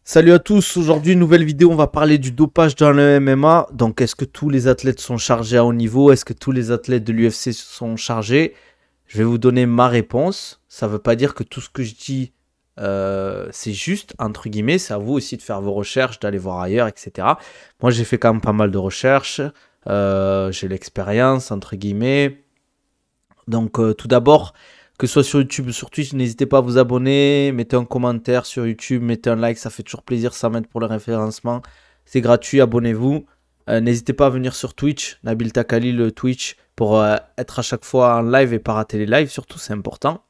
Salut à tous, aujourd'hui nouvelle vidéo, on va parler du dopage dans le MMA. Donc est-ce que tous les athlètes sont chargés à haut niveau? Est-ce que tous les athlètes de l'UFC sont chargés? Je vais vous donner ma réponse. Ça ne veut pas dire que tout ce que je dis c'est juste, entre guillemets. C'est à vous aussi de faire vos recherches, d'aller voir ailleurs, etc. Moi j'ai fait quand même pas mal de recherches. J'ai l'expérience, entre guillemets. Donc tout d'abord, que ce soit sur YouTube ou sur Twitch, n'hésitez pas à vous abonner, mettez un commentaire sur YouTube, mettez un like, ça fait toujours plaisir, ça m'aide pour le référencement. C'est gratuit, abonnez-vous. N'hésitez pas à venir sur Twitch, Nabil Takali, le Twitch, pour être à chaque fois en live et pas rater les lives, surtout, c'est important.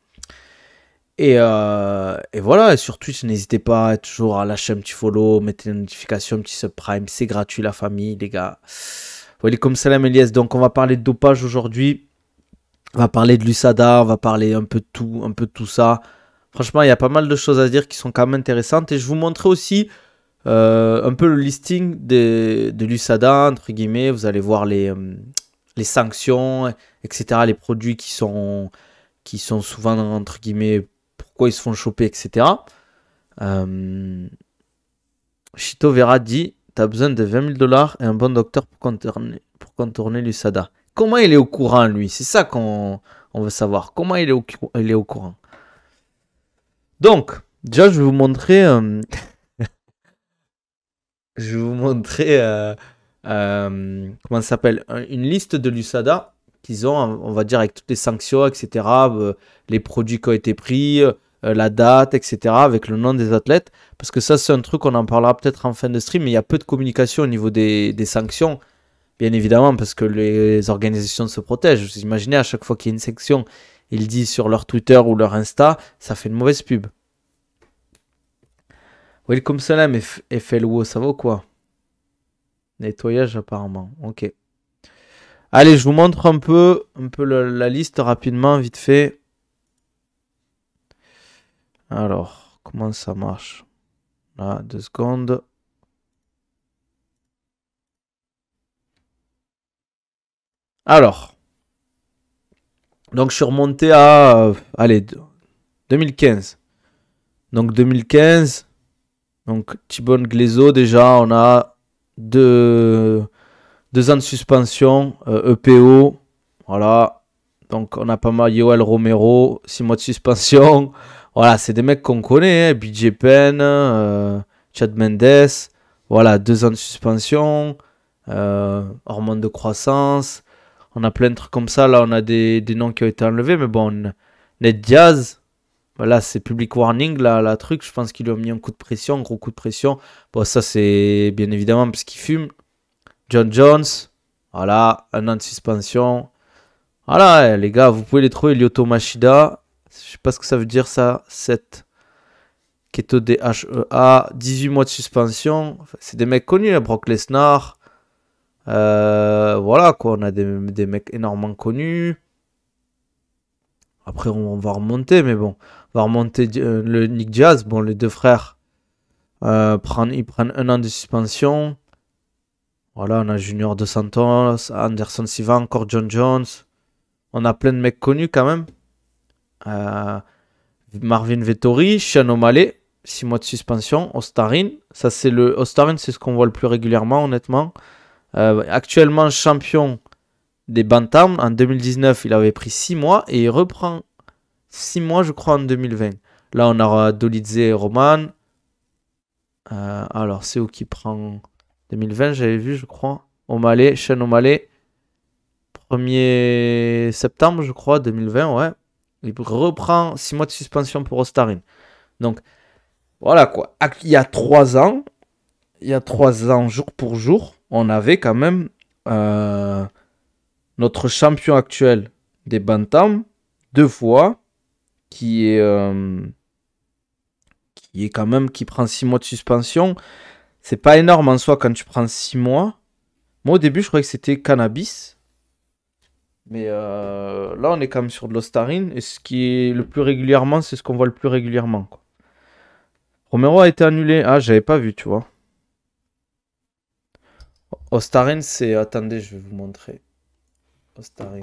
Et voilà, et sur Twitch, n'hésitez pas toujours à lâcher un petit follow, mettez une notification, un petit subprime, c'est gratuit la famille, les gars. Welcome salam Elias, donc on va parler de dopage aujourd'hui. On va parler de l'USADA, on va parler un peu de tout ça. Franchement, il y a pas mal de choses à dire qui sont quand même intéressantes. Et je vous montrerai aussi un peu le listing de l'USADA, entre guillemets. Vous allez voir les sanctions, etc. Les produits qui sont souvent, entre guillemets, pourquoi ils se font choper, etc. Chito Vera dit, t'as besoin de 20 000 $ et un bon docteur pour contourner l'USADA. Comment il est au courant, lui? C'est ça qu'on veut savoir. Comment il est au courant? Donc, déjà, je vais vous montrer... je vais vous montrer... comment ça s'appelle? Une liste de l'USADA qu'ils ont, on va dire, avec toutes les sanctions, etc. Les produits qui ont été pris, la date, etc. Avec le nom des athlètes. Parce que ça, c'est un truc, on en parlera peut-être en fin de stream, mais il y a peu de communication au niveau des sanctions. Bien évidemment, parce que les organisations se protègent. Vous imaginez, à chaque fois qu'il y a une section, ils disent sur leur Twitter ou leur Insta, ça fait une mauvaise pub. Welcome salam, FLWO, ça va ou quoi? Nettoyage apparemment, ok. Allez, je vous montre un peu la liste rapidement, vite fait. Alors, comment ça marche? Là, 2 secondes. Alors, donc je suis remonté à, allez, 2015. Donc 2015, donc Thibon Glezo, déjà, on a 2 ans de suspension, EPO, voilà. Donc on a pas mal, Yoel Romero, 6 mois de suspension. Voilà, c'est des mecs qu'on connaît, hein. BJ Penn, Chad Mendes, voilà, 2 ans de suspension, hormones de croissance. On a plein de trucs comme ça. Là, on a des noms qui ont été enlevés, mais bon, Ned Diaz, voilà, c'est public warning, là, la truc. Je pense qu'ils lui ont mis un coup de pression, un gros coup de pression. Bon, ça, c'est bien évidemment parce qu'il fume. John Jones, voilà, 1 an de suspension. Voilà, les gars, vous pouvez les trouver. Lyoto Machida, je sais pas ce que ça veut dire ça. 7. Keto DHEA, 18 mois de suspension. Enfin, c'est des mecs connus, hein, Brock Lesnar. Voilà, quoi, on a des mecs énormément connus. Après, on va remonter, mais bon. On va remonter le Nick Diaz. Bon, les deux frères, ils prennent 1 an de suspension. Voilà, on a Junior Dos Santos, Anderson Silva, encore John Jones. On a plein de mecs connus quand même. Marvin Vettori, Sean O'Malley, 6 mois de suspension. Ostarin, ça c'est le Ostarin, c'est ce qu'on voit le plus régulièrement, honnêtement. Actuellement champion des Bantam. En 2019, il avait pris 6 mois et il reprend 6 mois, je crois, en 2020. Là, on aura Dolidze et Roman. Alors, c'est où qui prend 2020, j'avais vu, je crois. O'Malley, Sean O'Malley. 1er septembre, je crois, 2020, ouais. Il reprend 6 mois de suspension pour Ostarin. Donc, voilà quoi. Il y a 3 ans, jour pour jour, on avait quand même notre champion actuel des Bantam, 2 fois, qui est quand même, qui prend 6 mois de suspension. C'est pas énorme en soi quand tu prends 6 mois. Moi, au début, je croyais que c'était cannabis. Mais là, on est quand même sur de l'Ostarine. Et ce qui est le plus régulièrement, c'est ce qu'on voit le plus régulièrement, quoi. Romero a été annulé. Ah, j'avais pas vu, tu vois. Ostarine, c'est... Attendez, je vais vous montrer. Ostarine.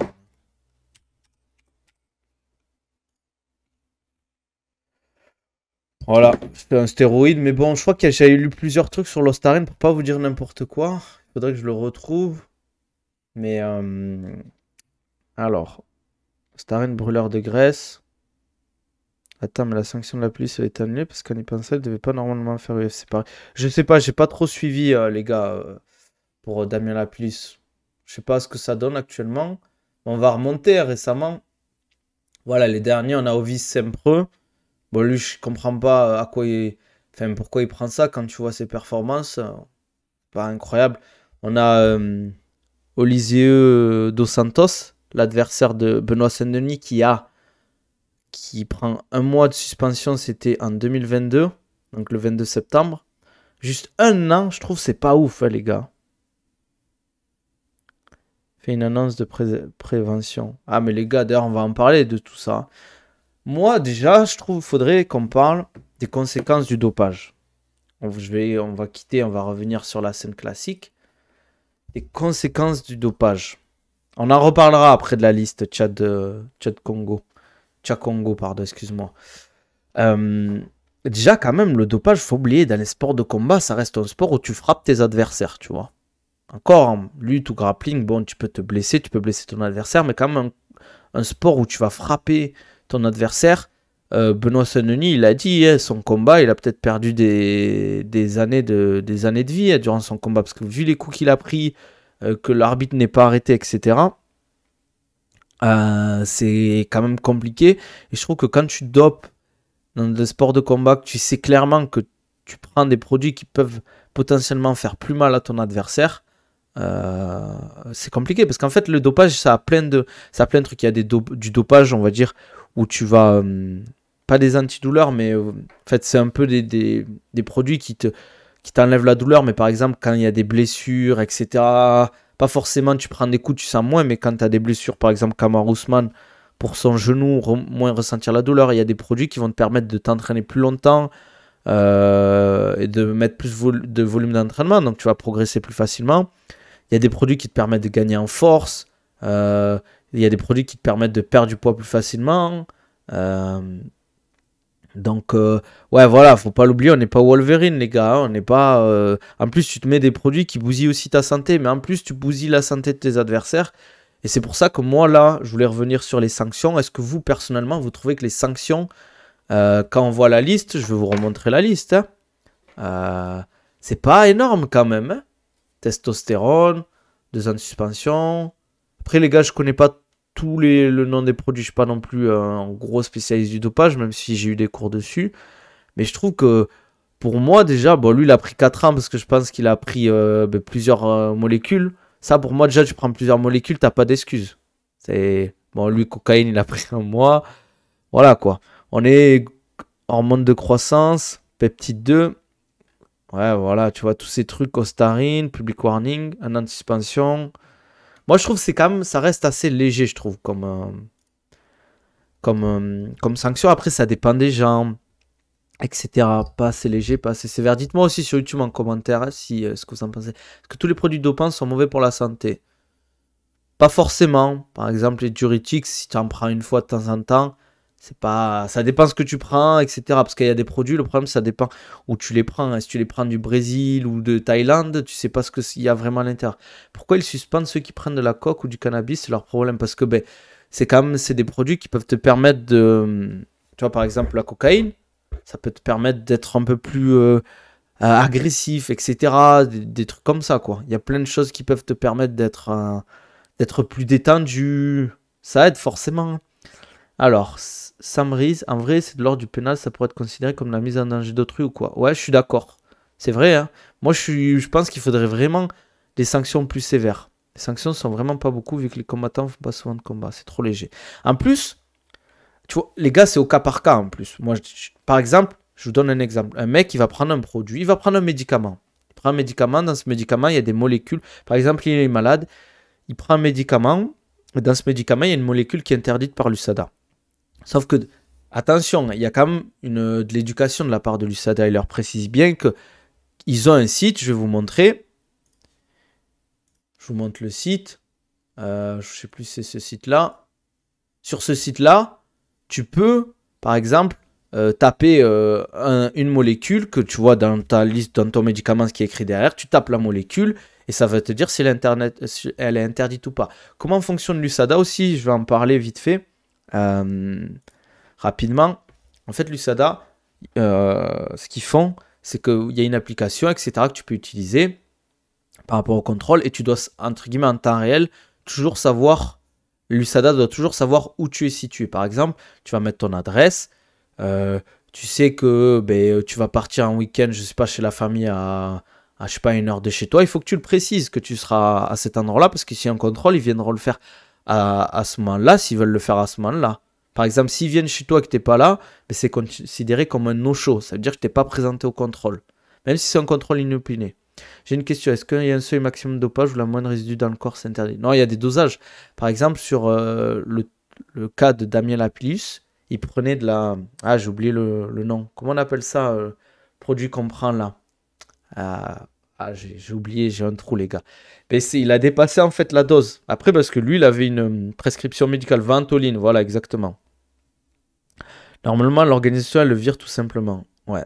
Voilà, c'était un stéroïde, mais bon, je crois que j'avais lu plusieurs trucs sur l'Ostarine pour pas vous dire n'importe quoi. Il faudrait que je le retrouve. Mais alors, Ostarine brûleur de graisse. Attends, mais la sanction de la police a été annulée parce qu'on y pensait, elle devait pas normalement faire UFC pareil. Je sais pas, j'ai pas trop suivi les gars pour Damien Laplice. Je sais pas ce que ça donne actuellement. On va remonter récemment. Voilà, les derniers, on a Ovis Sempreux. Bon, lui, je comprends pas à quoi il... Enfin, pourquoi il prend ça quand tu vois ses performances. Pas incroyable. On a Olisieux Dos Santos, l'adversaire de Benoît Saint-Denis, qui prend un mois de suspension, c'était en 2022, donc le 22 septembre. Juste un an, je trouve, c'est pas ouf, hein, les gars. Fait une annonce de prévention. Ah, mais les gars, d'ailleurs, on va en parler de tout ça. Moi, déjà, je trouve qu'il faudrait qu'on parle des conséquences du dopage. On va quitter, on va revenir sur la scène classique. Les conséquences du dopage. On en reparlera après de la liste Tchad Congo. Tchad Congo, pardon, excuse-moi. Déjà, quand même, le dopage, faut oublier, dans les sports de combat, ça reste un sport où tu frappes tes adversaires, tu vois. Encore en lutte ou grappling, bon, tu peux te blesser, tu peux blesser ton adversaire, mais quand même un sport où tu vas frapper ton adversaire. Benoît Saint-Denis, il a dit, son combat, il a peut-être perdu des années des années de vie durant son combat, parce que vu les coups qu'il a pris, que l'arbitre n'est pas arrêté, etc., c'est quand même compliqué. Et je trouve que quand tu dopes dans le sport de combat, que tu sais clairement que tu prends des produits qui peuvent potentiellement faire plus mal à ton adversaire, c'est compliqué. Parce qu'en fait, le dopage, ça a plein de trucs. Il y a du dopage, on va dire, où tu vas... pas des antidouleurs, mais en fait, c'est un peu des produits qui t'enlèvent la douleur. Mais par exemple, quand il y a des blessures, etc., pas forcément tu prends des coups, tu sens moins, mais quand tu as des blessures, par exemple, Kamaru Usman, pour son genou, moins ressentir la douleur, il y a des produits qui vont te permettre de t'entraîner plus longtemps et de mettre plus de volume d'entraînement, donc tu vas progresser plus facilement. Il y a des produits qui te permettent de gagner en force, il y a des produits qui te permettent de perdre du poids plus facilement. Donc, ouais, voilà, faut pas l'oublier, on n'est pas Wolverine, les gars. On n'est pas. En plus, tu te mets des produits qui bousillent aussi ta santé, mais en plus, tu bousilles la santé de tes adversaires. Et c'est pour ça que moi, là, je voulais revenir sur les sanctions. Est-ce que vous, personnellement, vous trouvez que les sanctions, quand on voit la liste, je vais vous remontrer la liste, hein, c'est pas énorme quand même, hein. Testostérone, 2 ans de suspension. Après, les gars, je connais pas le nom des produits. Je suis pas non plus un gros spécialiste du dopage, même si j'ai eu des cours dessus. Mais je trouve que pour moi, déjà, bon, lui, il a pris 4 ans parce que je pense qu'il a pris plusieurs molécules. Ça, pour moi, déjà, tu prends plusieurs molécules, t'as pas d'excuses. Bon, lui, cocaïne, il a pris un mois. Voilà, quoi. On est hormones de croissance, peptide 2. Ouais, voilà, tu vois, tous ces trucs, Ostarine, public warning, un an de suspension. Moi, je trouve que c'est quand même, ça reste assez léger, je trouve, comme sanction. Après, ça dépend des gens, etc. Pas assez léger, pas assez sévère. Dites-moi aussi sur YouTube en commentaire si ce que vous en pensez. Est-ce que tous les produits dopants sont mauvais pour la santé? Pas forcément. Par exemple, les diurétiques, si tu en prends une fois de temps en temps, c'est pas, ça dépend ce que tu prends, etc. Parce qu'il y a des produits, le problème, ça dépend où tu les prends, hein. Si tu les prends du Brésil ou de Thaïlande, tu sais pas ce qu'il y a vraiment à l'intérieur. Pourquoi ils suspendent ceux qui prennent de la coke ou du cannabis? C'est leur problème. Parce que ben, c'est des produits qui peuvent te permettre de. Tu vois, par exemple, la cocaïne, ça peut te permettre d'être un peu plus agressif, etc. Des trucs comme ça, quoi. Il y a plein de choses qui peuvent te permettre d'être plus détendu. Ça aide forcément. Alors, Samriz, en vrai, c'est de l'ordre du pénal, ça pourrait être considéré comme la mise en danger d'autrui ou quoi. Ouais, je suis d'accord. C'est vrai, hein. Moi, je pense qu'il faudrait vraiment des sanctions plus sévères. Les sanctions sont vraiment pas beaucoup vu que les combattants font pas souvent de combat. C'est trop léger. En plus, tu vois, les gars, c'est au cas par cas en plus. Moi, par exemple, je vous donne un exemple. Un mec, il va prendre un produit, il va prendre un médicament. Il prend un médicament, dans ce médicament, il y a des molécules. Par exemple, il est malade, il prend un médicament, et dans ce médicament, il y a une molécule qui est interdite par l'USADA. Sauf que, attention, il y a quand même de l'éducation de la part de l'USADA. Il leur précise bien qu'ils ont un site, je vais vous montrer. Je vous montre le site. Je ne sais plus si c'est ce site-là. Sur ce site-là, tu peux, par exemple, taper une molécule que tu vois dans ta liste, dans ton médicament, ce qui est écrit derrière. Tu tapes la molécule et ça va te dire si elle est interdite ou pas. Comment fonctionne l'USADA aussi? Je vais en parler vite fait, rapidement. En fait, l'USADA, ce qu'ils font, c'est qu'il y a une application, etc., que tu peux utiliser par rapport au contrôle et tu dois, entre guillemets, en temps réel, toujours savoir, l'USADA doit toujours savoir où tu es situé. Par exemple, tu vas mettre ton adresse, tu sais que tu vas partir un week-end, je sais pas, chez la famille à je sais pas, 1 heure de chez toi. Il faut que tu le précises, que tu seras à cet endroit-là, parce que si y a un contrôle, ils viendront le faire à ce moment-là, s'ils veulent le faire à ce moment-là. Par exemple, s'ils viennent chez toi et que tu n'es pas là, c'est considéré comme un no-show. Ça veut dire que tu n'es pas présenté au contrôle. Même si c'est un contrôle inopiné. J'ai une question. Est-ce qu'il y a un seuil maximum de dopage ou la moindre résidus dans le corps s'interdit? Non, il y a des dosages. Par exemple, sur le cas de Damien Lapillus, il prenait de la... Ah, j'ai oublié le nom. Comment on appelle ça, produit qu'on prend là? J'ai oublié, j'ai un trou, les gars. Mais il a dépassé en fait la dose. Après, parce que lui, il avait une prescription médicale Ventoline. Voilà, exactement. Normalement, l'organisation, elle le vire tout simplement. Ouais.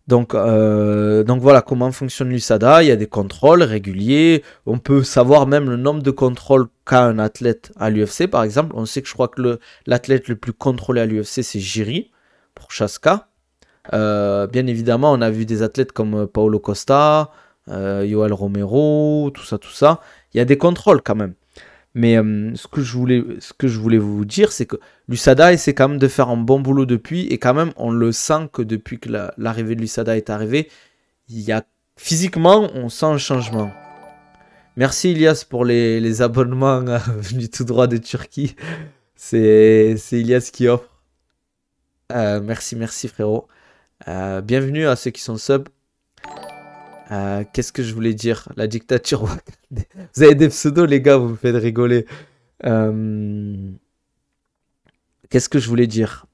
Donc voilà comment fonctionne l'USADA. Il y a des contrôles réguliers. On peut savoir même le nombre de contrôles qu'a un athlète à l'UFC, par exemple. On sait que je crois que l'athlète le plus contrôlé à l'UFC, c'est Jiri, pour Chaska. Bien évidemment, on a vu des athlètes comme Paulo Costa, Yoel Romero, tout ça. Il y a des contrôles quand même. Mais ce que je voulais vous dire, c'est que l'USADA essaie quand même de faire un bon boulot depuis. Et quand même, on le sent que depuis que l'arrivée de l'USADA est arrivée, physiquement, on sent un changement. Merci Ilias pour les abonnements venus tout droit de Turquie. C'est Ilias qui offre. Merci frérot. Bienvenue à ceux qui sont sub. Qu'est-ce que je voulais dire? La dictature. Vous avez des pseudos, les gars, vous me faites rigoler. Qu'est-ce que je voulais dire?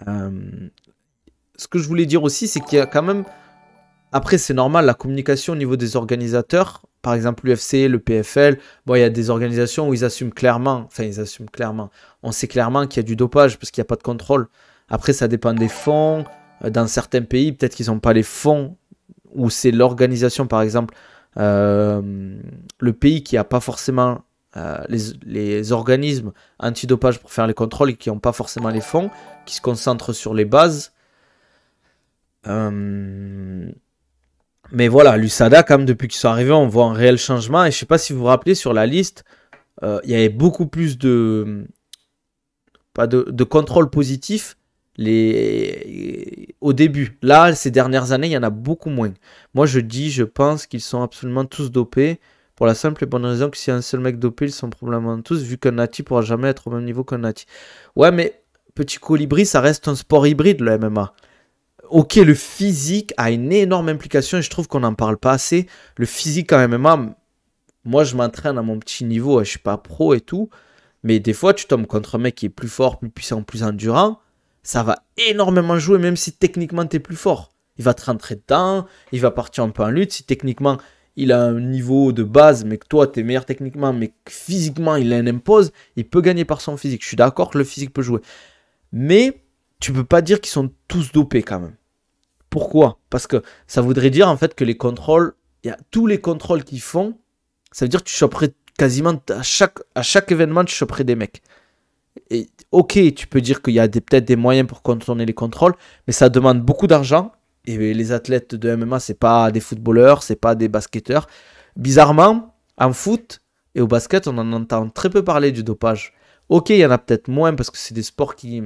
Ce que je voulais dire aussi, c'est qu'il y a quand même... Après, c'est normal, la communication au niveau des organisateurs, par exemple l'UFC, le PFL, bon, il y a des organisations où ils assument clairement, on sait clairement qu'il y a du dopage parce qu'il n'y a pas de contrôle. Après, ça dépend des fonds. Dans certains pays, peut-être qu'ils n'ont pas les fonds, ou c'est l'organisation, par exemple, le pays qui n'a pas forcément les organismes antidopage pour faire les contrôles et qui n'ont pas forcément les fonds, qui se concentrent sur les bases. Mais voilà, l'USADA, quand même, depuis qu'ils sont arrivés, on voit un réel changement. Et je ne sais pas si vous vous rappelez, sur la liste, il y avait beaucoup plus de contrôle positif au début. Là, ces dernières années, il y en a beaucoup moins. Moi, je pense qu'ils sont absolument tous dopés. Pour la simple et bonne raison que si un seul mec dopé, ils sont probablement tous, vu qu'un Nati pourra jamais être au même niveau qu'un Nati. Ouais, mais petit colibri, ça reste un sport hybride, le MMA. Ok, le physique a une énorme implication et je trouve qu'on n'en parle pas assez. Le physique en MMA, moi je m'entraîne à mon petit niveau, je suis pas pro et tout. Mais des fois, tu tombes contre un mec qui est plus fort, plus puissant, plus endurant. Ça va énormément jouer, même si techniquement tu es plus fort. Il va te rentrer dedans, il va partir un peu en lutte. Si techniquement il a un niveau de base, mais que toi tu es meilleur techniquement, mais que physiquement il en impose, il peut gagner par son physique. Je suis d'accord que le physique peut jouer. Mais tu peux pas dire qu'ils sont tous dopés quand même. Pourquoi? Parce que ça voudrait dire en fait que les contrôles, il y a tous les contrôles qu'ils font, ça veut dire que tu choperais quasiment à chaque événement, tu choperais des mecs. Et ok, tu peux dire qu'il y a peut-être des moyens pour contourner les contrôles, mais ça demande beaucoup d'argent. Et les athlètes de MMA, c'est pas des footballeurs, c'est pas des basketteurs. Bizarrement, en foot et au basket, on en entend très peu parler du dopage. Ok, il y en a peut-être moins parce que c'est des sports qui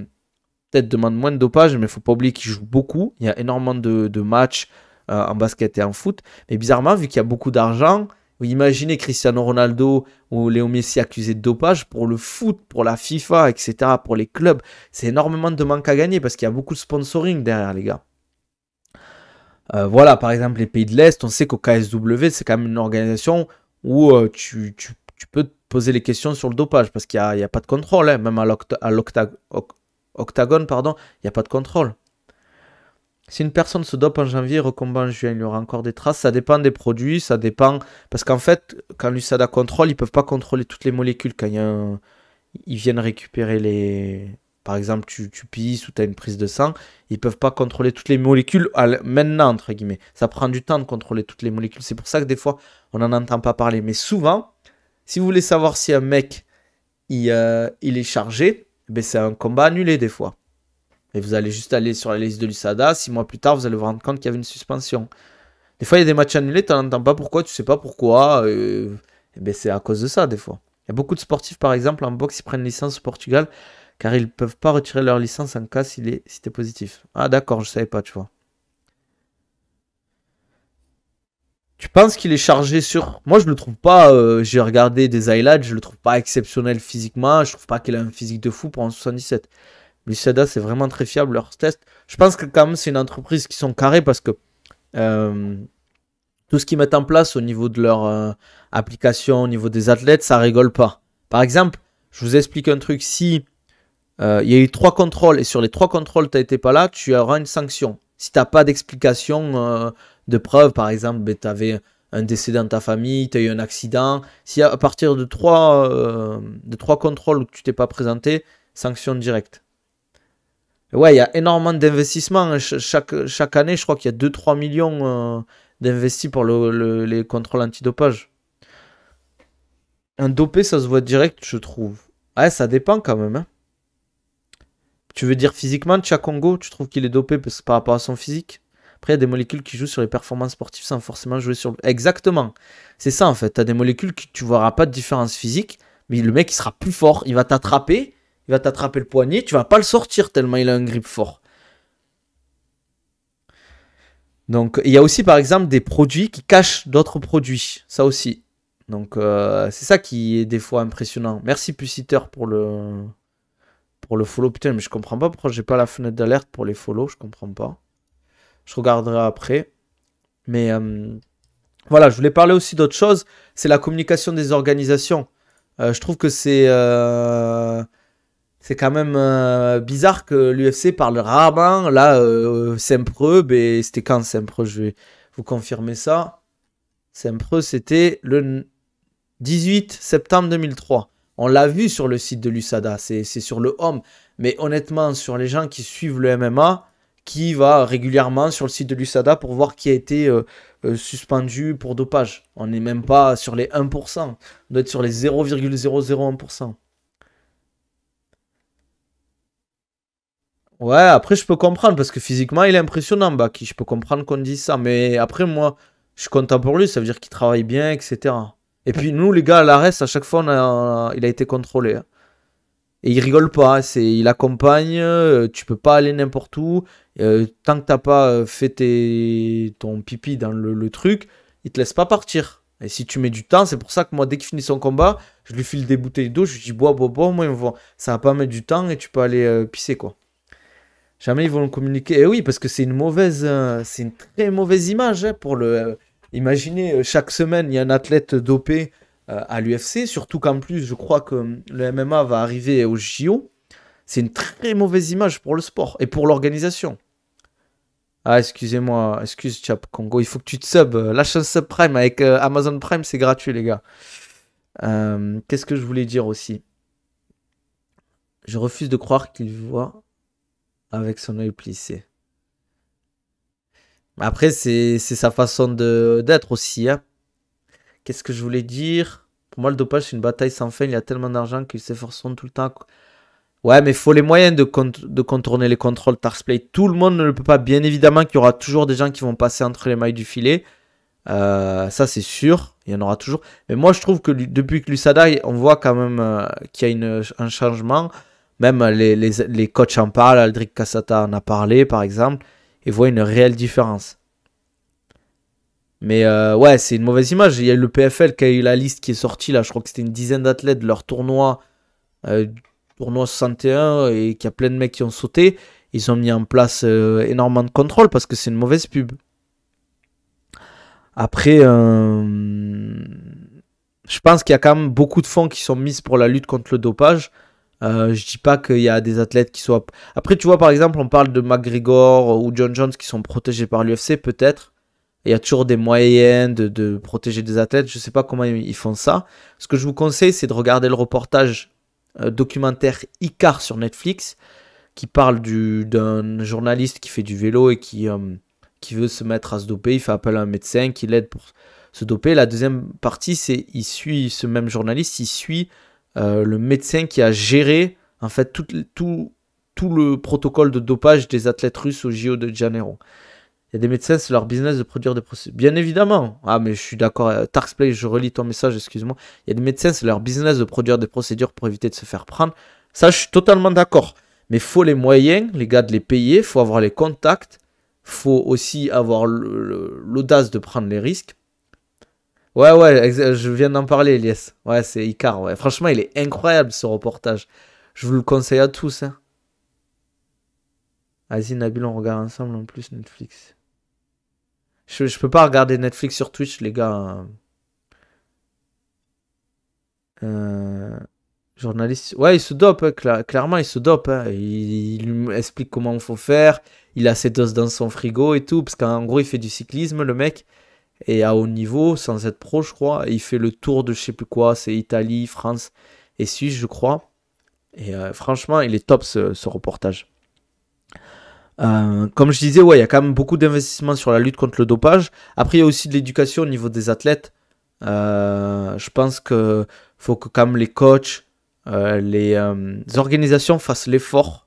peut-être demandent moins de dopage, mais il ne faut pas oublier qu'ils jouent beaucoup. Il y a énormément de matchs en basket et en foot. Mais bizarrement, vu qu'il y a beaucoup d'argent, vous imaginez Cristiano Ronaldo ou Léo Messi accusés de dopage pour le foot, pour la FIFA, etc., pour les clubs. C'est énormément de manque à gagner parce qu'il y a beaucoup de sponsoring derrière, les gars. Voilà, par exemple, les pays de l'Est, on sait qu'au KSW, c'est quand même une organisation où tu peux te poser les questions sur le dopage parce qu'il n'y a pas de contrôle. Hein. Même à l'Octagone, pardon, il n'y a pas de contrôle. Si une personne se dope en janvier et recombat en juin, il y aura encore des traces. Ça dépend des produits, ça dépend. Parce qu'en fait, quand l'USADA contrôle, ils ne peuvent pas contrôler toutes les molécules. Quand ils viennent récupérer par exemple, tu pisses ou tu as une prise de sang, ils peuvent pas contrôler toutes les molécules maintenant, entre guillemets. Ça prend du temps de contrôler toutes les molécules. C'est pour ça que des fois, on n'en entend pas parler. Mais souvent, si vous voulez savoir si un mec, il est chargé, ben c'est un combat annulé des fois. Et vous allez juste aller sur la liste de l'USADA. 6 mois plus tard, vous allez vous rendre compte qu'il y avait une suspension. Des fois, il y a des matchs annulés, tu n'entends pas pourquoi, tu sais pas pourquoi. Et ben, c'est à cause de ça, des fois. Il y a beaucoup de sportifs, par exemple, en boxe, ils prennent licence au Portugal, car ils ne peuvent pas retirer leur licence en cas si t'es positif. Ah, d'accord, je savais pas, tu vois. Tu penses qu'il est chargé sur... Moi, je le trouve pas... j'ai regardé des highlights, je le trouve pas exceptionnel physiquement. Je trouve pas qu'il a un physique de fou pour un 77. L'USADA, c'est vraiment très fiable, leurs tests. Je pense que quand même, c'est une entreprise qui sont carrés parce que... euh, tout ce qu'ils mettent en place au niveau de leur application, au niveau des athlètes, ça rigole pas. Par exemple, je vous explique un truc. Si il y a eu 3 contrôles et sur les 3 contrôles, tu n'étais pas là, tu auras une sanction. Si tu n'as pas d'explication de preuve, par exemple, ben, tu avais un décès dans ta famille, tu as eu un accident. Si à partir de 3 contrôles où tu t'es pas présenté, sanction directe. Ouais, il y a énormément d'investissements. Hein. Chaque année, je crois qu'il y a 2-3 millions d'investis pour les contrôles antidopage. Un dopé, ça se voit direct, je trouve. Ouais, ça dépend quand même. Hein. Tu veux dire physiquement, Congo, tu trouves qu'il est dopé par rapport à son physique? Après, il y a des molécules qui jouent sur les performances sportives sans forcément jouer sur le... Exactement. C'est ça, en fait. Tu as des molécules que tu verras pas de différence physique, mais le mec, il sera plus fort. Il va t'attraper le poignet. Tu vas pas le sortir tellement il a un grip fort. Donc, il y a aussi, par exemple, des produits qui cachent d'autres produits. Ça aussi. Donc, c'est ça qui est des fois impressionnant. Merci, Puciter, pour le follow. Putain, mais je comprends pas pourquoi j'ai pas la fenêtre d'alerte pour les follow. Je comprends pas. Je regarderai après. Mais voilà, je voulais parler aussi d'autre chose. C'est la communication des organisations. Je trouve que c'est quand même bizarre que l'UFC parle rarement. Là, Saint-Preux, ben, c'était quand Saint-Preux? Je vais vous confirmer ça. Saint-Preux, c'était le 18 septembre 2003. On l'a vu sur le site de l'USADA, c'est sur le home. Mais honnêtement, sur les gens qui suivent le MMA, qui va régulièrement sur le site de l'USADA pour voir qui a été suspendu pour dopage. On n'est même pas sur les 1%. On doit être sur les 0,001%. Ouais, après je peux comprendre parce que physiquement il est impressionnant, Baki. Je peux comprendre qu'on dise ça. Mais après, moi, je suis content pour lui. Ça veut dire qu'il travaille bien, etc. Et puis nous, les gars, à l'arrêt, à chaque fois, il a été contrôlé. Hein. Et il rigole pas. Il accompagne. Tu peux pas aller n'importe où. Tant que t'as pas fait ton pipi dans le truc, il te laisse pas partir. Et si tu mets du temps, c'est pour ça que moi, dès qu'il finit son combat, je lui file des bouteilles d'eau. Je lui dis bois, bois, bois. Moi, ça va pas mettre du temps et tu peux aller pisser, quoi. Jamais ils vont le communiquer. Et oui, parce que c'est une très mauvaise image hein, pour le. Imaginez, chaque semaine, il y a un athlète dopé à l'UFC, surtout qu'en plus, je crois que le MMA va arriver au JO. C'est une très mauvaise image pour le sport et pour l'organisation. Ah, excusez-moi, excuse Chap Congo, il faut que tu te sub. Lâche un sub Prime avec Amazon Prime, c'est gratuit, les gars. Qu'est-ce que je voulais dire aussi? Je refuse de croire qu'il voit avec son œil plissé. Après, c'est sa façon d'être aussi. Hein. Qu'est-ce que je voulais dire? Pour moi, le dopage, c'est une bataille sans fin. Il y a tellement d'argent qu'ils s'efforceront tout le temps. Ouais, mais il faut les moyens de contourner les contrôles Tarsplay. Tout le monde ne le peut pas. Bien évidemment qu'il y aura toujours des gens qui vont passer entre les mailles du filet. Ça, c'est sûr. Il y en aura toujours. Mais moi, je trouve que depuis que l'USADA, on voit quand même qu'il y a un changement. Même les coachs en parlent. Aldric Cassata en a parlé, par exemple. Et voit une réelle différence. Mais ouais, c'est une mauvaise image. Il y a eu le PFL qui a eu la liste qui est sortie. Là, je crois que c'était une dizaine d'athlètes de leur tournoi. Tournoi 61 et qu'il y a plein de mecs qui ont sauté. Ils ont mis en place énormément de contrôle parce que c'est une mauvaise pub. Après, je pense qu'il y a quand même beaucoup de fonds qui sont mis pour la lutte contre le dopage. Je dis pas qu'il y a des athlètes qui soient... Après, tu vois, par exemple, on parle de McGregor ou John Jones qui sont protégés par l'UFC, peut-être. Il y a toujours des moyens de protéger des athlètes. Je sais pas comment ils font ça. Ce que je vous conseille, c'est de regarder le reportage documentaire Icar sur Netflix qui parle d'un journaliste qui fait du vélo et qui veut se mettre à se doper. Il fait appel à un médecin qui l'aide pour se doper. La deuxième partie, c'est il suit ce même journaliste, il suit le médecin qui a géré en fait tout le protocole de dopage des athlètes russes au JO de Janeiro. Il y a des médecins, c'est leur business de produire des procédures. Bien évidemment. Ah, mais je suis d'accord. Tarksplay, je relis ton message, excuse-moi. Il y a des médecins, c'est leur business de produire des procédures pour éviter de se faire prendre. Ça, je suis totalement d'accord. Mais il faut les moyens, les gars, de les payer. Il faut avoir les contacts. Il faut aussi avoir l'audace de prendre les risques. Ouais, je viens d'en parler, Elias. Ouais, c'est Icar. Ouais. Franchement, il est incroyable, ce reportage. Je vous le conseille à tous. Hein. Vas-y, Nabil, on regarde ensemble en plus Netflix. Je peux pas regarder Netflix sur Twitch, les gars. Journaliste. Ouais, il se dope, hein, clairement, il se dope. Hein. Il lui explique comment il faut faire. Il a ses doses dans son frigo et tout. Parce qu'en gros, il fait du cyclisme, le mec. Et à haut niveau, sans être pro, je crois. Et il fait le tour de je sais plus quoi. C'est Italie, France et Suisse, je crois. Et franchement, il est top ce reportage. Comme je disais, ouais, il y a quand même beaucoup d'investissements sur la lutte contre le dopage. Après, il y a aussi de l'éducation au niveau des athlètes. Je pense que faut que quand même les coachs, les organisations fassent l'effort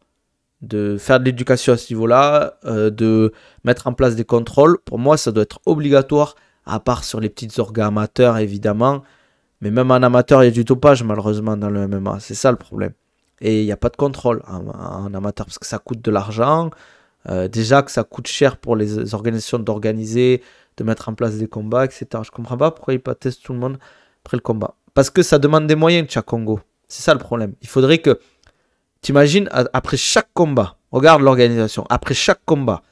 de faire de l'éducation à ce niveau-là, de mettre en place des contrôles. Pour moi, ça doit être obligatoire, à part sur les petites orgas amateurs, évidemment. Mais même en amateur, il y a du dopage, malheureusement, dans le MMA. C'est ça le problème. Et il n'y a pas de contrôle en amateur, parce que ça coûte de l'argent. Déjà que ça coûte cher pour les organisations d'organiser, de mettre en place des combats, etc. Je comprends pas pourquoi ils testent tout le monde après le combat. Parce que ça demande des moyens, Congo. C'est ça le problème. Il faudrait que, t'imagines, après chaque combat, regarde l'organisation, après chaque combat,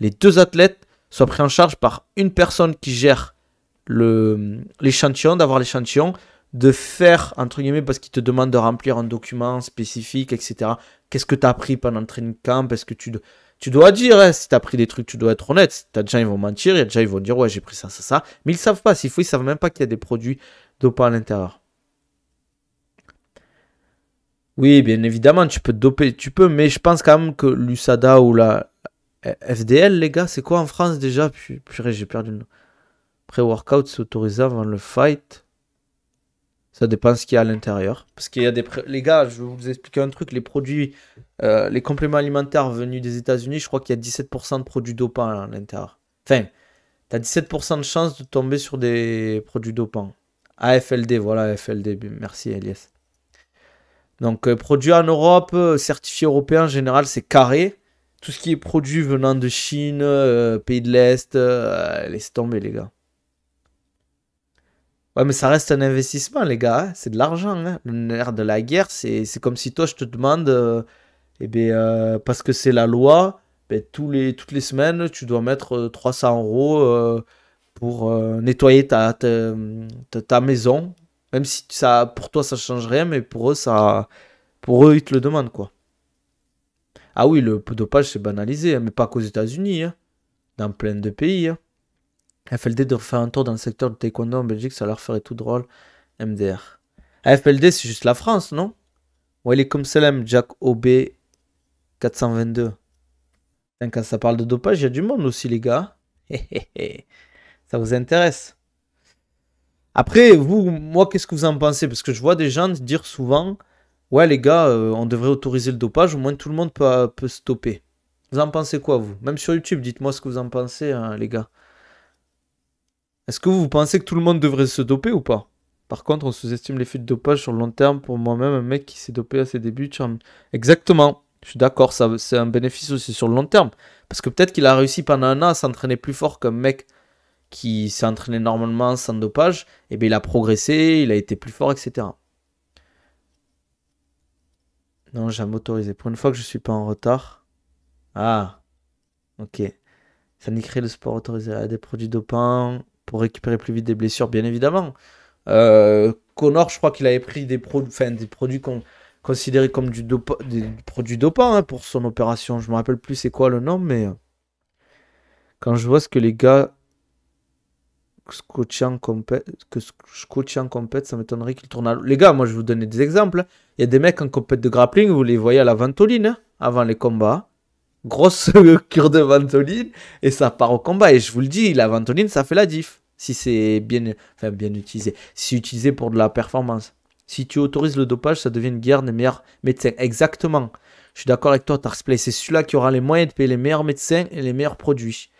les deux athlètes soient pris en charge par une personne qui gère l'échantillon, d'avoir l'échantillon, de faire, entre guillemets, parce qu'il te demande de remplir un document spécifique, etc. Qu'est-ce que tu as appris pendant le training camp? Est-ce que tu dois dire, hein, si tu as pris des trucs, tu dois être honnête. T'as des gens, ils vont mentir, il y a des gens, ils vont dire, ouais, j'ai pris ça, ça, ça. Mais ils ne savent pas. S'il faut, ils ne savent même pas qu'il y a des produits dopants à l'intérieur. Oui, bien évidemment, tu peux te doper, tu peux, mais je pense quand même que l'USADA ou la FDL, les gars, c'est quoi en France déjà? Purée, j'ai perdu le nom. Pré-workout, c'est autorisé avant le fight. Ça dépend ce qu'il y a à l'intérieur. Parce qu'il y a les gars, je vais vous expliquer un truc. Les produits, les compléments alimentaires venus des États-Unis, je crois qu'il y a 17% de produits dopants à l'intérieur. Enfin, tu as 17% de chance de tomber sur des produits dopants. AFLD, voilà, AFLD. Merci, Elias. Donc, produits en Europe, certifiés européens, en général, c'est carré. Tout ce qui est produit venant de Chine, pays de l'Est, laisse tomber, les gars. Ouais, mais ça reste un investissement, les gars. Hein. C'est de l'argent. Hein. Le nerf de la guerre, c'est comme si toi, je te demande, eh ben, parce que c'est la loi, ben, toutes les semaines, tu dois mettre 300 euros pour nettoyer ta maison. Même si ça, pour toi, ça change rien, mais pour eux, ils te le demandent, quoi. Ah oui, le dopage, c'est banalisé, hein, mais pas qu'aux États-Unis, hein, dans plein de pays. Hein. FLD de faire un tour dans le secteur de taekwondo en Belgique, ça leur ferait tout drôle. MDR. FLD, c'est juste la France, non? Welcome salam, Jack OB 422. Quand ça parle de dopage, il y a du monde aussi, les gars. Ça vous intéresse? Après, vous, moi, qu'est-ce que vous en pensez? Parce que je vois des gens dire souvent, ouais, les gars, on devrait autoriser le dopage, au moins tout le monde peut stopper. Vous en pensez quoi, vous? Même sur YouTube, dites-moi ce que vous en pensez, hein, les gars. Est-ce que vous pensez que tout le monde devrait se doper ou pas? Par contre, on sous-estime l'effet de dopage sur le long terme. Pour moi-même, un mec qui s'est dopé à ses débuts. Exactement. Je suis d'accord, ça, c'est un bénéfice aussi sur le long terme. Parce que peut-être qu'il a réussi pendant un an à s'entraîner plus fort qu'un mec qui s'est entraîné normalement sans dopage. Et bien, il a progressé, il a été plus fort, etc. Non, j'ai autorisé. Pour une fois que je suis pas en retard. Ah, ok. Ça niquerait le sport autorisé à des produits dopants pour récupérer plus vite des blessures, bien évidemment. Connor, je crois qu'il avait pris des produits considérés comme des produits dopants hein, pour son opération. Je me rappelle plus c'est quoi le nom, mais quand je vois ce que les gars coachaient en compète, ça m'étonnerait qu'ils tournent à l'eau. Les gars, moi je vais vous donner des exemples. Il y a des mecs en compète de grappling, vous les voyez à la ventoline, hein, avant les combats. Grosse cure de ventoline, et ça part au combat. Et je vous le dis, la ventoline, ça fait la diff. Si c'est bien, enfin, bien utilisé. Si c'est utilisé pour de la performance. Si tu autorises le dopage, ça devient une guerre des meilleurs médecins. Exactement. Je suis d'accord avec toi, Tarsplay. C'est celui-là qui aura les moyens de payer les meilleurs médecins et les meilleurs produits.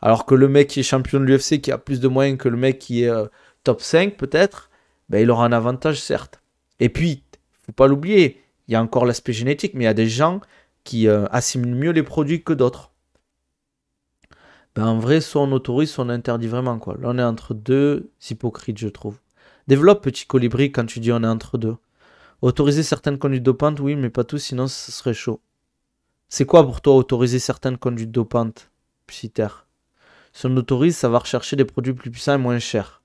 Alors que le mec qui est champion de l'UFC, qui a plus de moyens que le mec qui est top 5, peut-être, ben, il aura un avantage, certes. Et puis, faut pas l'oublier, il y a encore l'aspect génétique, mais il y a des gens qui assimilent mieux les produits que d'autres. Ben, en vrai, soit on autorise, soit on interdit vraiment, quoi. Là, on est entre deux hypocrites, je trouve. Développe, petit colibri, quand tu dis on est entre deux. Autoriser certaines conduites dopantes, oui, mais pas tout, sinon ce serait chaud. C'est quoi pour toi autoriser certaines conduites dopantes, Psyter? Si on autorise, ça va rechercher des produits plus puissants et moins chers.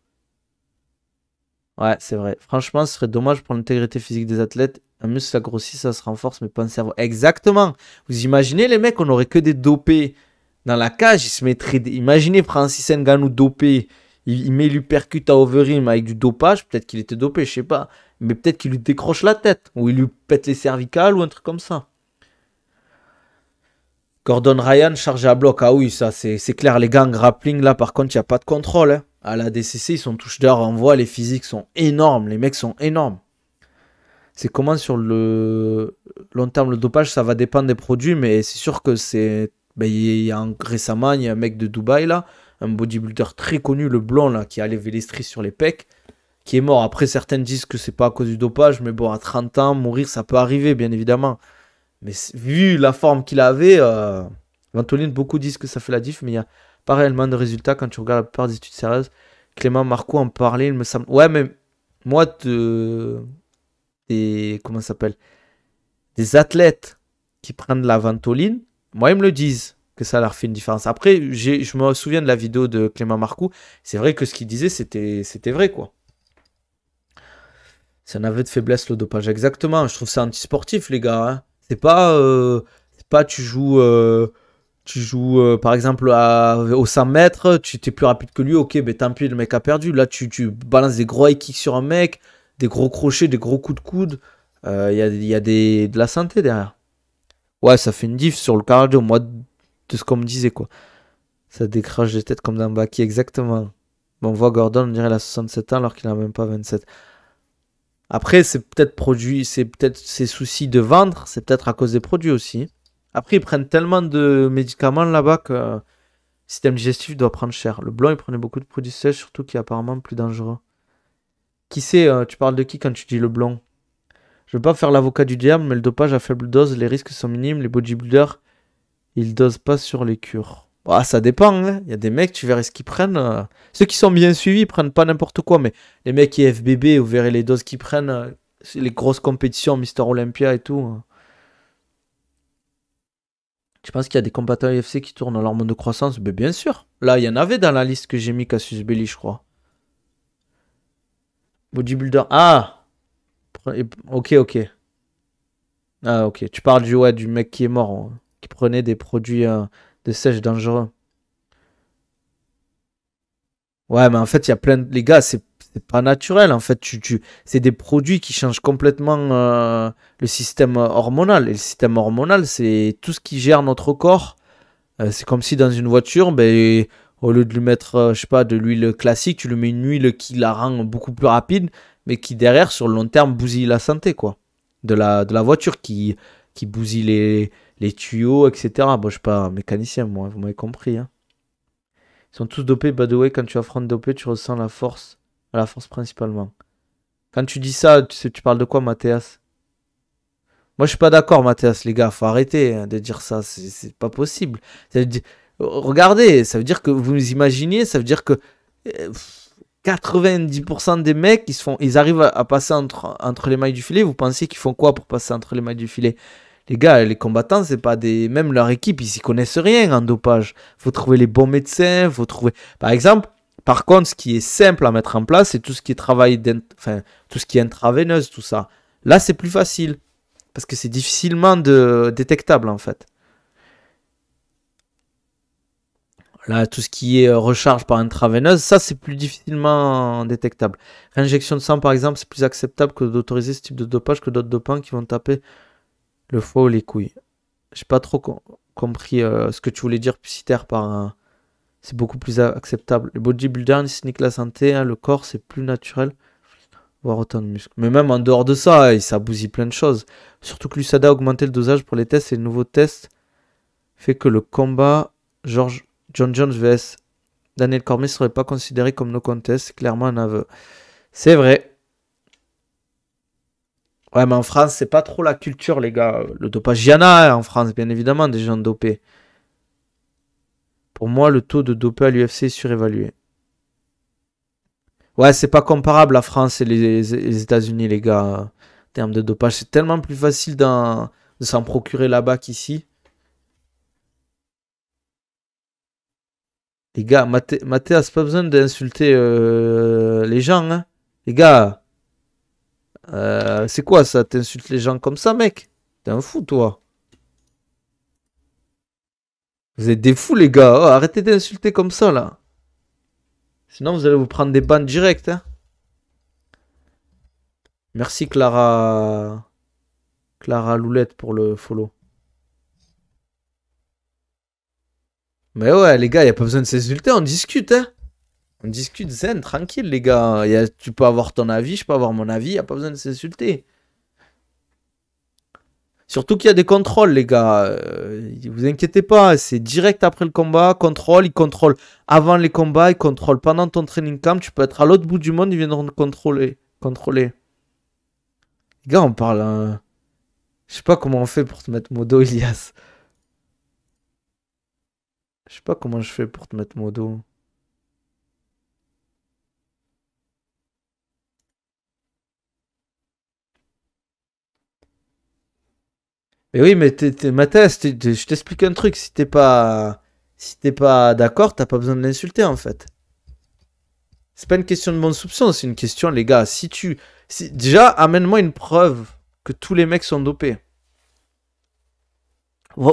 Ouais, c'est vrai. Franchement, ce serait dommage pour l'intégrité physique des athlètes. Un muscle, ça grossit, ça se renforce, mais pas un cerveau. Exactement. Vous imaginez, les mecs, on aurait que des dopés dans la cage. Ils se mettraient. Imaginez Francis Ngannou dopé. Il met l'uppercut à Overeem avec du dopage. Peut-être qu'il était dopé, je sais pas. Mais peut-être qu'il lui décroche la tête. Ou il lui pète les cervicales ou un truc comme ça. Gordon Ryan chargé à bloc. Ah oui, ça c'est clair. Les gars en grappling, là, par contre, il n'y a pas de contrôle. Hein. À la DCC, ils sont touche d'heure en voie. Les physiques sont énormes. Les mecs sont énormes. C'est comment sur le long terme le dopage, ça va dépendre des produits, mais c'est sûr que c'est. Ben, récemment, il y a un mec de Dubaï, là, un bodybuilder très connu, le blond, là, qui a levé les stries sur les pecs, qui est mort. Après, certains disent que c'est pas à cause du dopage, mais bon, à 30 ans, mourir, ça peut arriver, bien évidemment. Mais vu la forme qu'il avait, Ventoline, beaucoup disent que ça fait la diff, mais il n'y a pas réellement de résultats quand tu regardes la plupart des études sérieuses. Clément Marco en parlait, il me semble. Ouais, mais moi, comment ça s'appelle? Des athlètes qui prennent de la ventoline, moi, ils me le disent que ça leur fait une différence. Après, je me souviens de la vidéo de Clément Marcoux. C'est vrai que ce qu'il disait, c'était vrai, quoi. C'est un aveu de faiblesse, le dopage. Exactement. Je trouve ça anti-sportif, les gars. Hein. C'est pas tu joues par exemple, au 100 mètres, tu t'es plus rapide que lui. Ok, ben tant pis, le mec a perdu. Là, tu balances des gros high kicks sur un mec, des gros crochets, des gros coups de coude. Il y a de la santé derrière. Ouais, ça fait une diff sur le cardio, moi, de ce qu'on me disait, quoi. Ça décroche des têtes comme dans Baki, exactement. Bon, on voit Gordon, on dirait il a 67 ans alors qu'il n'a même pas 27. Après, c'est peut-être produit, c'est peut-être ses soucis de vendre, c'est peut-être à cause des produits aussi. Après, ils prennent tellement de médicaments là-bas que le système digestif doit prendre cher. Le blanc, il prenait beaucoup de produits sèches, surtout qui est apparemment plus dangereux. Qui sait, tu parles de qui quand tu dis le blanc? Je veux pas faire l'avocat du diable, mais le dopage à faible dose, les risques sont minimes. Les bodybuilders, ils dosent pas sur les cures. Bah, ça dépend, hein. Il y a des mecs, tu verrais ce qu'ils prennent. Ceux qui sont bien suivis, ils prennent pas n'importe quoi, mais les mecs qui FBB, vous verrez les doses qu'ils prennent. Les grosses compétitions, Mister Olympia et tout. Je pense qu'il y a des combattants UFC qui tournent à l'hormone de croissance. Mais bien sûr. Là, il y en avait dans la liste que j'ai mis Cassius Belli, je crois. Bodybuilder. Ah! Ok, ok. Ah, ok. Tu parles du mec qui est mort, hein, qui prenait des produits de sèche dangereux. Ouais, mais en fait, il y a plein de. Les gars, c'est pas naturel. En fait, c'est des produits qui changent complètement le système hormonal. Et le système hormonal, c'est tout ce qui gère notre corps. C'est comme si dans une voiture, ben, au lieu de lui mettre, je sais pas, de l'huile classique, tu lui mets une huile qui la rend beaucoup plus rapide, mais qui derrière, sur le long terme, bousille la santé, quoi. De la voiture qui bousille les tuyaux, etc. Bon, je suis pas mécanicien, moi, vous m'avez compris. Hein. Ils sont tous dopés, by the way, quand tu affrontes dopé, tu ressens la force principalement. Quand tu dis ça, tu parles de quoi, Mathias? Moi, je suis pas d'accord, Mathias, les gars, faut arrêter hein, de dire ça, c'est pas possible. Ça veut dire- Regardez, ça veut dire que vous imaginez, ça veut dire que 90% des mecs, ils arrivent à passer entre les mailles du filet. Vous pensez qu'ils font quoi pour passer entre les mailles du filet? Les gars, les combattants, c'est pas des. Même leur équipe, ils s'y connaissent rien en dopage. Faut trouver les bons médecins, faut trouver. Par exemple, par contre, ce qui est simple à mettre en place, c'est tout ce qui est enfin, tout ce qui est intraveineuse, tout ça. Là, c'est plus facile. Parce que c'est difficilement détectable, en fait. Là, tout ce qui est recharge par intraveineuse, ça, c'est plus difficilement détectable. Réinjection de sang, par exemple, c'est plus acceptable que d'autoriser ce type de dopage que d'autres dopants qui vont taper le foie ou les couilles. J'ai pas trop compris ce que tu voulais dire, Pusitaire, par c'est beaucoup plus acceptable. Les bodybuilders, ils se niquent la santé, hein, le corps, c'est plus naturel. Voir autant de muscles. Mais même en dehors de ça, ça bousille plein de choses. Surtout que l'USADA a augmenté le dosage pour les tests et le nouveau test fait que le combat John Jones vs Daniel Cormier ne serait pas considéré comme no contest. C'est clairement un aveu. C'est vrai. Ouais, mais en France, c'est pas trop la culture, les gars. Le dopage, il y en a en France, bien évidemment, des gens dopés. Pour moi, le taux de dopé à l'UFC est surévalué. Ouais, c'est pas comparable la France et les États-Unis, les gars. En termes de dopage, c'est tellement plus facile de s'en procurer là-bas qu'ici. Les gars, Mathéa, c'est pas besoin d'insulter les gens, hein. Les gars, c'est quoi ça? T'insultes les gens comme ça, mec? T'es un fou, toi. Vous êtes des fous, les gars. Oh, arrêtez d'insulter comme ça, là. Sinon, vous allez vous prendre des bannes directes, hein. Merci, Clara Loulette, pour le follow. Mais ouais, les gars, y a pas besoin de s'insulter, on discute, hein. On discute zen, tranquille, les gars. Tu peux avoir ton avis, je peux avoir mon avis, y a pas besoin de s'insulter. Surtout qu'il y a des contrôles, les gars. Vous inquiétez pas, c'est direct après le combat. Contrôle, ils contrôlent avant les combats, ils contrôlent pendant ton training camp. Tu peux être à l'autre bout du monde, ils viendront te contrôler. Les gars, on parle. Je sais pas comment on fait pour te mettre modo, Ilias. Je sais pas comment je fais pour te mettre modo. Mais oui, mais Mathias, je t'explique un truc. Si t'es pas d'accord, t'as pas besoin de l'insulter en fait. C'est pas une question de bonne soupçon, c'est une question, les gars. Déjà, amène-moi une preuve que tous les mecs sont dopés.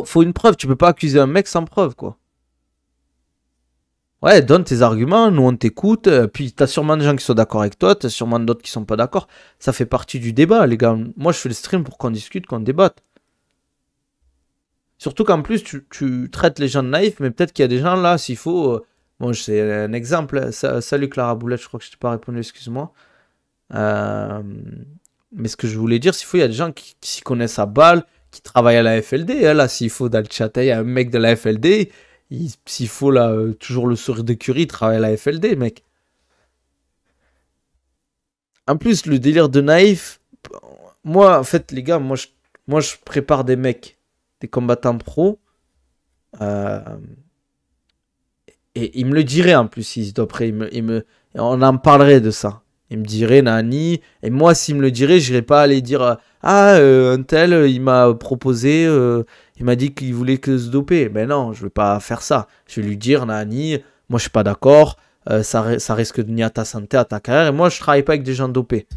Faut une preuve, tu peux pas accuser un mec sans preuve, quoi. Ouais, donne tes arguments, nous on t'écoute, puis t'as sûrement des gens qui sont d'accord avec toi, t'as sûrement d'autres qui sont pas d'accord. Ça fait partie du débat, les gars. Moi, je fais le stream pour qu'on discute, qu'on débatte. Surtout qu'en plus, tu traites les gens de naïfs, mais peut-être qu'il y a des gens là, s'il faut. Bon, c'est un exemple. Salut Clara Boulette, je crois que je t'ai pas répondu, excuse-moi. Euh, Mais ce que je voulais dire, s'il faut, il y a des gens qui s'y connaissent à balle, qui travaillent à la FLD. Hein, là, s'il faut, dans le chat, il y a un mec de la FLD. S'il faut, là, toujours le sourire de Curie, il travaille à la FLD, mec. En plus, le délire de naïf. Moi, en fait, les gars, moi, je prépare des mecs, des combattants pros. euh, Et il me le dirait en plus, après, on en parlerait de ça. Il me dirait, Nani, et moi, s'il me le dirait, j'irais pas aller dire, un tel, il m'a proposé, il m'a dit qu'il voulait que se doper. Ben non, je vais pas faire ça. Je vais lui dire, Nani, moi, je suis pas d'accord, ça risque de nuire à ta santé, à ta carrière, et moi, je travaille pas avec des gens dopés.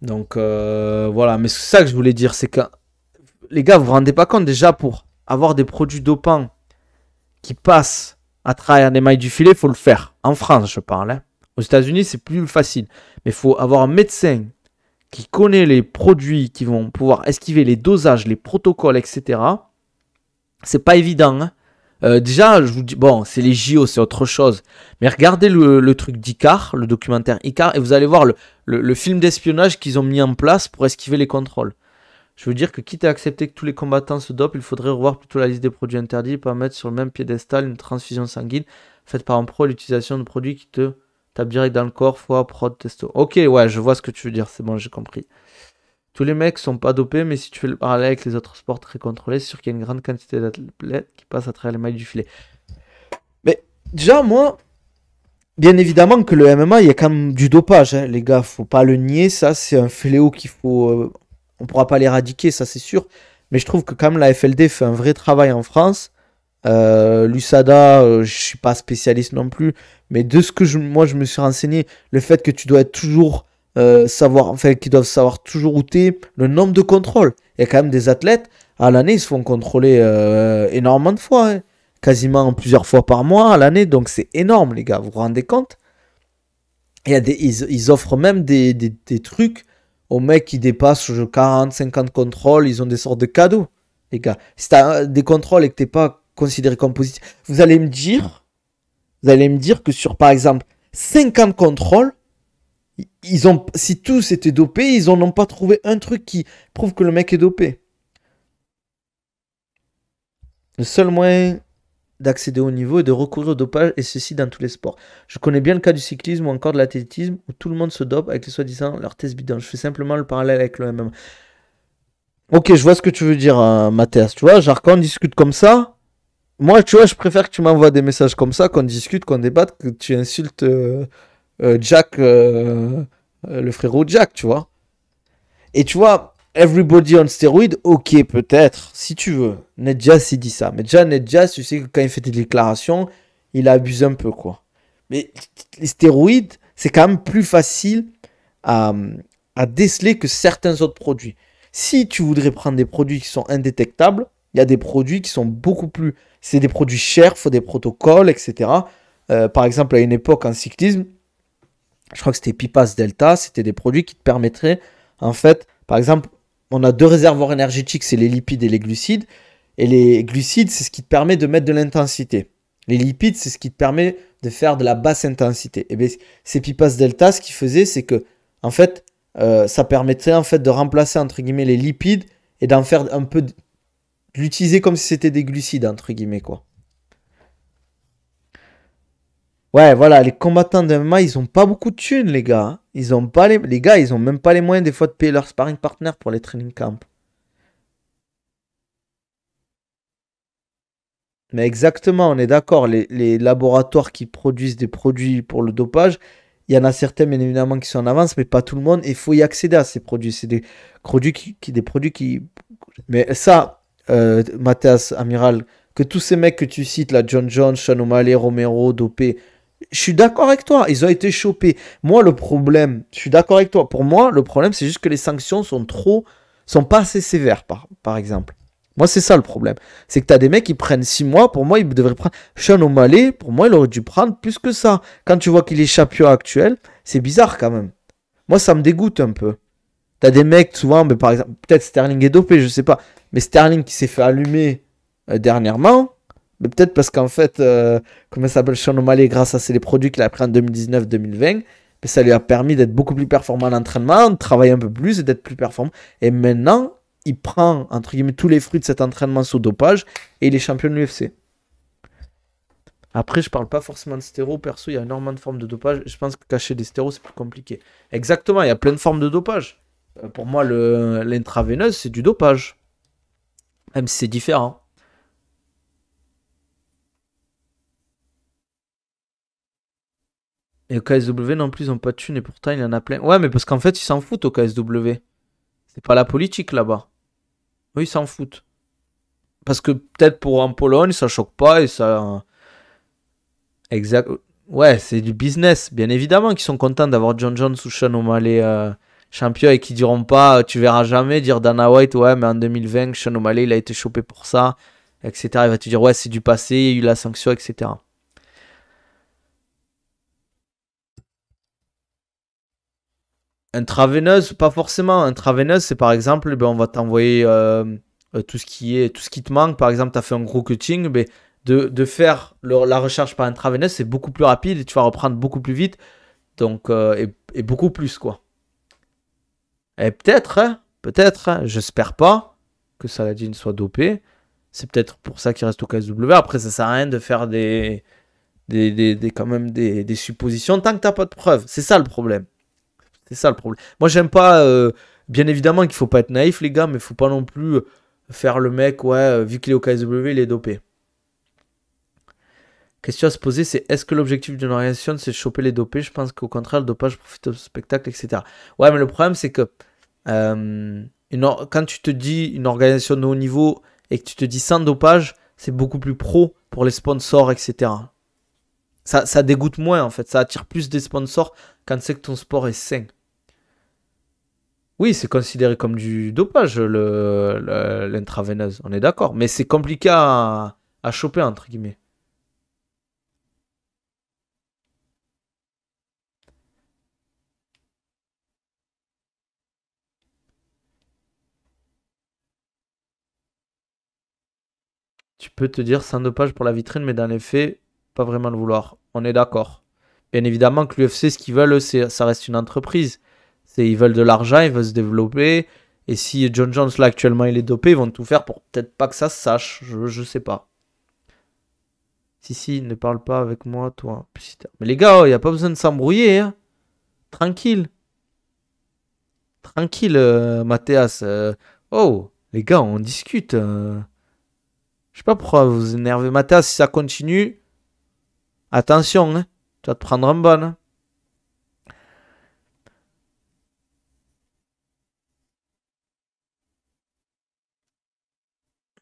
Donc, voilà, mais c'est ça que je voulais dire, c'est que, les gars, vous vous rendez pas compte déjà pour avoir des produits dopants qui passent à travers les mailles du filet, il faut le faire. En France, je parle. Hein. Aux États-Unis, c'est plus facile. Mais il faut avoir un médecin qui connaît les produits qui vont pouvoir esquiver les dosages, les protocoles, etc. C'est pas évident. Hein. Déjà, je vous dis, bon, c'est les JO, c'est autre chose. Mais regardez le truc d'Icar, le documentaire Icar, et vous allez voir le film d'espionnage qu'ils ont mis en place pour esquiver les contrôles. Je veux dire que quitte à accepter que tous les combattants se dopent, il faudrait revoir plutôt la liste des produits interdits et pas mettre sur le même piédestal une transfusion sanguine faite par un pro et l'utilisation de produits qui te tapent direct dans le corps, foie, prod, testo. Ok, ouais, je vois ce que tu veux dire, c'est bon, j'ai compris. Tous les mecs sont pas dopés, mais si tu fais le parallèle avec les autres sports très contrôlés, c'est sûr qu'il y a une grande quantité d'athlètes qui passent à travers les mailles du filet. Mais déjà, moi, bien évidemment que le MMA, il y a quand même du dopage, hein, les gars, faut pas le nier, ça c'est un fléau qu'il faut... on pourra pas l'éradiquer, ça c'est sûr, mais je trouve que quand même la FLD fait un vrai travail en France. L'USADA, je suis pas spécialiste non plus, mais de ce que moi je me suis renseigné, le fait que tu dois être toujours qu'ils doivent savoir toujours où t'es, le nombre de contrôles. Il y a quand même des athlètes, À l'année, ils se font contrôler énormément de fois, hein. Quasiment plusieurs fois par mois à l'année. Donc c'est énorme, les gars. Vous vous rendez compte? Ils offrent même des trucs aux mecs qui dépassent 40, 50 contrôles. Ils ont des sortes de cadeaux, les gars. Si t'as des contrôles et que t'es pas considéré comme positif, vous allez me dire que sur, par exemple, 50 contrôles, si tous étaient dopés, ils n'en ont pas trouvé un truc qui prouve que le mec est dopé. Le seul moyen d'accéder au niveau est de recourir au dopage, et ceci dans tous les sports. Je connais bien le cas du cyclisme ou encore de l'athlétisme, où tout le monde se dope avec les soi-disant leurs tests bidons. Je fais simplement le parallèle avec le MMA. Ok, je vois ce que tu veux dire, Mathias. Tu vois, genre quand on discute comme ça, moi, tu vois, je préfère que tu m'envoies des messages comme ça, qu'on discute, qu'on débatte, que tu insultes Jack, le frérot Jack, tu vois. Et tu vois, everybody on steroid, ok, peut-être, si tu veux. Nedjas, il dit ça. Mais déjà, Nedjas, tu sais que quand il fait des déclarations, il abuse un peu, quoi. Mais les stéroïdes, c'est quand même plus facile à, à déceler que certains autres produits. Si tu voudrais prendre des produits qui sont indétectables, il y a des produits qui sont beaucoup plus... C'est des produits chers, il faut des protocoles, etc. Par exemple, à une époque en cyclisme, je crois que c'était Pipas Delta, c'était des produits qui te permettraient, en fait, par exemple, on a deux réservoirs énergétiques, c'est les lipides et les glucides. Et les glucides, c'est ce qui te permet de mettre de l'intensité. Les lipides, c'est ce qui te permet de faire de la basse intensité. Et bien, ces Pipas Delta, ce qu'ils faisaient, c'est que, en fait, ça permettrait en fait de remplacer entre guillemets les lipides et d'en faire un peu, de l'utiliser comme si c'était des glucides entre guillemets quoi. Ouais, voilà, les combattants de MMA, ils ont pas beaucoup de thunes, les gars, hein. Ils ont pas les gars, ils ont même pas les moyens des fois de payer leur sparring partner pour les training camps. Mais exactement, on est d'accord. Les laboratoires qui produisent des produits pour le dopage, il y en a certains, bien évidemment, qui sont en avance, mais pas tout le monde. Et il faut y accéder à ces produits. C'est des produits des produits qui. Mais ça, Mathias, Amiral, que tous ces mecs que tu cites, là, John Jones, Sean O'Malley, Romero, dopé, je suis d'accord avec toi. Ils ont été chopés. Moi, le problème, je suis d'accord avec toi. Pour moi, le problème, c'est juste que les sanctions sont pas assez sévères, par exemple. Moi, c'est ça le problème. C'est que tu as des mecs qui prennent 6 mois. Pour moi, ils devraient prendre. Sean O'Malley, pour moi, il aurait dû prendre plus que ça. Quand tu vois qu'il est champion actuel, c'est bizarre quand même. Moi, ça me dégoûte un peu. T'as des mecs, souvent, mais par exemple, peut-être Sterling est dopé, je sais pas. Mais Sterling qui s'est fait allumer dernièrement, mais peut-être parce qu'en fait, comment ça s'appelle, Sean O'Malley, grâce à ces les produits qu'il a pris en 2019-2020, ça lui a permis d'être beaucoup plus performant en entraînement, de travailler un peu plus et d'être plus performant. Et maintenant, il prend, entre guillemets, tous les fruits de cet entraînement sous dopage et il est champion de l'UFC. Après, je parle pas forcément de stéro, perso, il y a énormément de formes de dopage. Je pense que cacher des stéros, c'est plus compliqué. Exactement, il y a plein de formes de dopage. Pour moi, l'intraveineuse, c'est du dopage. Même si c'est différent. Et au KSW non plus, ils ont pas de thunes et pourtant il y en a plein. Ouais, mais parce qu'en fait, ils s'en foutent au KSW. C'est pas la politique là-bas. Eux, ils s'en foutent. Parce que peut-être pour en Pologne, ça choque pas et ça. Exact. Ouais, c'est du business. Bien évidemment qu'ils sont contents d'avoir John Jones ou Sean O'Malley champion et qui diront pas, tu verras jamais dire Dana White, ouais, mais en 2020, Sean O'Malley, il a été chopé pour ça, etc. Il va te dire, ouais, c'est du passé, il y a eu la sanction, etc. Intraveineuse, pas forcément. Intraveineuse, c'est par exemple, ben, on va t'envoyer tout ce qui te manque. Par exemple, tu as fait un gros cutting, ben, de faire la recherche par intraveineuse, c'est beaucoup plus rapide et tu vas reprendre beaucoup plus vite. Donc, et beaucoup plus, quoi. Et peut-être, hein, j'espère pas que Saladin soit dopé. C'est peut-être pour ça qu'il reste au KSW. Après, ça sert à rien de faire quand même des suppositions tant que t'as pas de preuves. C'est ça le problème. C'est ça le problème. Moi, j'aime pas. Bien évidemment qu'il faut pas être naïf, les gars, mais faut pas non plus faire le mec, ouais, vu qu'il est au KSW, il est dopé. Question à se poser, c'est est-ce que l'objectif d'une organisation, c'est de choper les dopés? Je pense qu'au contraire, le dopage profite au spectacle, etc. Ouais, mais le problème, c'est que quand tu te dis une organisation de haut niveau et que tu te dis sans dopage, c'est beaucoup plus pro pour les sponsors, etc. Ça dégoûte moins, en fait. Ça attire plus des sponsors quand c'est que ton sport est sain. Oui, c'est considéré comme du dopage, l'intraveineuse. On est d'accord. Mais c'est compliqué à choper, entre guillemets. Tu peux te dire sans dopage pour la vitrine, mais dans les faits, pas vraiment le vouloir. On est d'accord. Bien évidemment que l'UFC, ce qu'ils veulent, ça reste une entreprise. Ils veulent de l'argent, ils veulent se développer. Et si John Jones, là, actuellement, il est dopé, ils vont tout faire pour peut-être pas que ça se sache. Je sais pas. Si, ne parle pas avec moi, toi. Putain. Mais les gars, il n'y a pas besoin de s'embrouiller. Hein. Tranquille. Tranquille, Mathias. Oh, les gars, on discute. Je sais pas pourquoi vous vous énervez. Mathias, si ça continue, attention, hein. Tu vas te prendre un ban. Hein.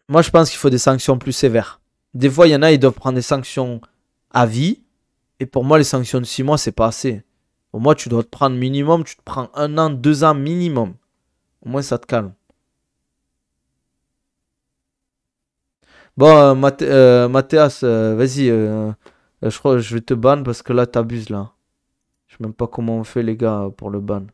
Moi, je pense qu'il faut des sanctions plus sévères. Des fois, il y en a, ils doivent prendre des sanctions à vie. Et pour moi, les sanctions de 6 mois, c'est pas assez. Au moins, tu dois te prendre minimum, tu te prends 1 an, 2 ans minimum. Au moins, ça te calme. Bon, Mathias, vas-y. Je crois que je vais te ban parce que là, t'abuses, là. Je sais même pas comment on fait, les gars, pour le ban.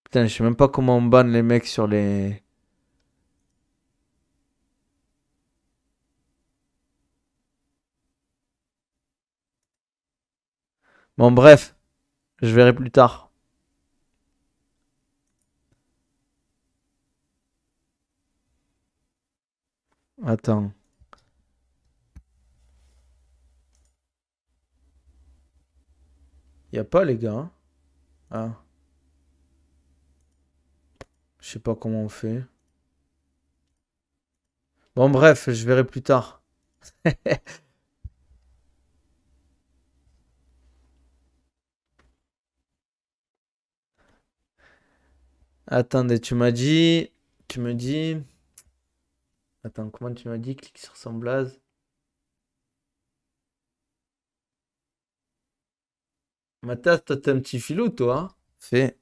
Putain, je sais même pas comment on ban les mecs sur les... Bon, bref. Je verrai plus tard. Attends. Y a pas, les gars. Hein. Ah. Je sais pas comment on fait. Bon, bref, je verrai plus tard. Attendez, tu m'as dit... Tu me dis... Attends, comment tu m'as dit? Clique sur son blaze. Mathias, toi, t'es un petit filou, toi. Hein. Fais.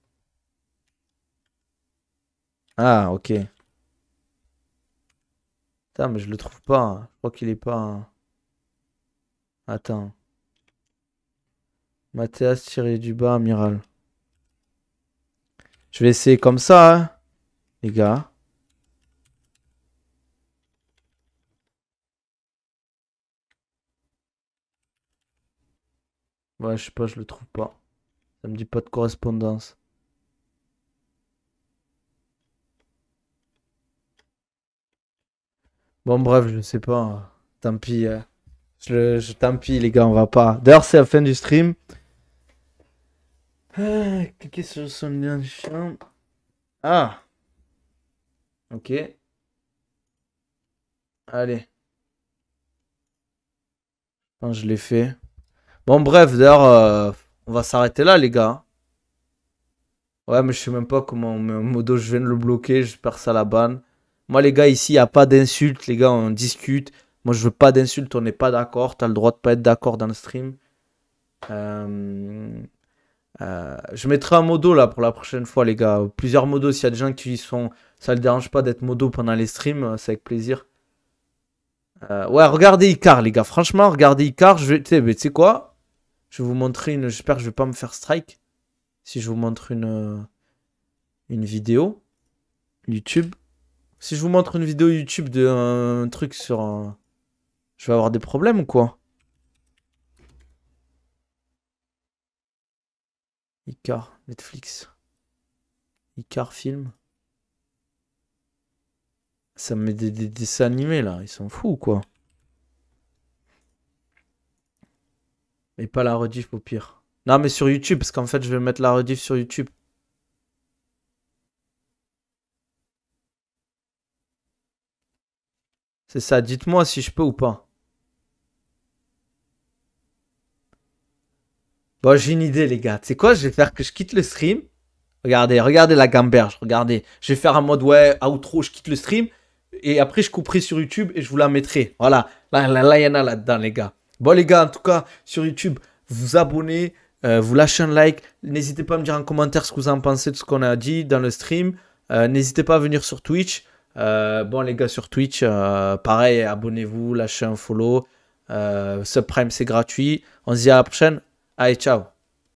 Ah, ok. Putain, mais je le trouve pas. Hein. Je crois qu'il est pas... Attends. Mathias tiré du bas, amiral. Je vais essayer comme ça, hein, les gars. Ouais, je sais pas, je le trouve pas. Ça me dit pas de correspondance. Bon, bref, je sais pas. Hein. Tant pis. Tant pis, les gars, on va pas. D'ailleurs, c'est la fin du stream. Ah, cliquez sur son lien de champ. Ah, ok. Allez. Quand je l'ai fait. Bon, bref, d'ailleurs, on va s'arrêter là, les gars. Ouais, mais je sais même pas comment on met un modo, je viens de le bloquer, j'espère que ça la banne. Moi, les gars, ici, il n'y a pas d'insultes, les gars, on discute. Moi, je veux pas d'insultes, on n'est pas d'accord. T'as le droit de pas être d'accord dans le stream. Euh, je mettrai un modo là pour la prochaine fois, les gars. Plusieurs modos, s'il y a des gens qui sont. Ça ne dérange pas d'être modo pendant les streams, c'est avec plaisir. Ouais, regardez Icar, les gars. Franchement, regardez Icar. Tu sais quoi? Je vais vous montrer une. J'espère que je vais pas me faire strike. Si je vous montre une vidéo YouTube. Si je vous montre une vidéo YouTube d'un truc sur un... Je vais avoir des problèmes ou quoi? Icar, Netflix. Icar film. Ça me met des dessins animés là. Ils sont fous ou quoi? Et pas la rediff au pire. Non mais sur YouTube, parce qu'en fait je vais mettre la rediff sur YouTube. C'est ça, dites-moi si je peux ou pas. Bon, j'ai une idée, les gars. Tu sais quoi? Je vais faire que je quitte le stream. Regardez la gamberge. Regardez. Je vais faire un mode, ouais, outro, je quitte le stream. Et après, je couperai sur YouTube et je vous la mettrai. Voilà. Là, il y en a là-dedans, les gars. Bon les gars, en tout cas, sur YouTube, vous abonnez, vous lâchez un like. N'hésitez pas à me dire en commentaire ce que vous en pensez de ce qu'on a dit dans le stream. N'hésitez pas à venir sur Twitch. Bon les gars, sur Twitch, pareil, abonnez-vous, lâchez un follow. Subprime, c'est gratuit. On se dit à la prochaine. Allez, ciao.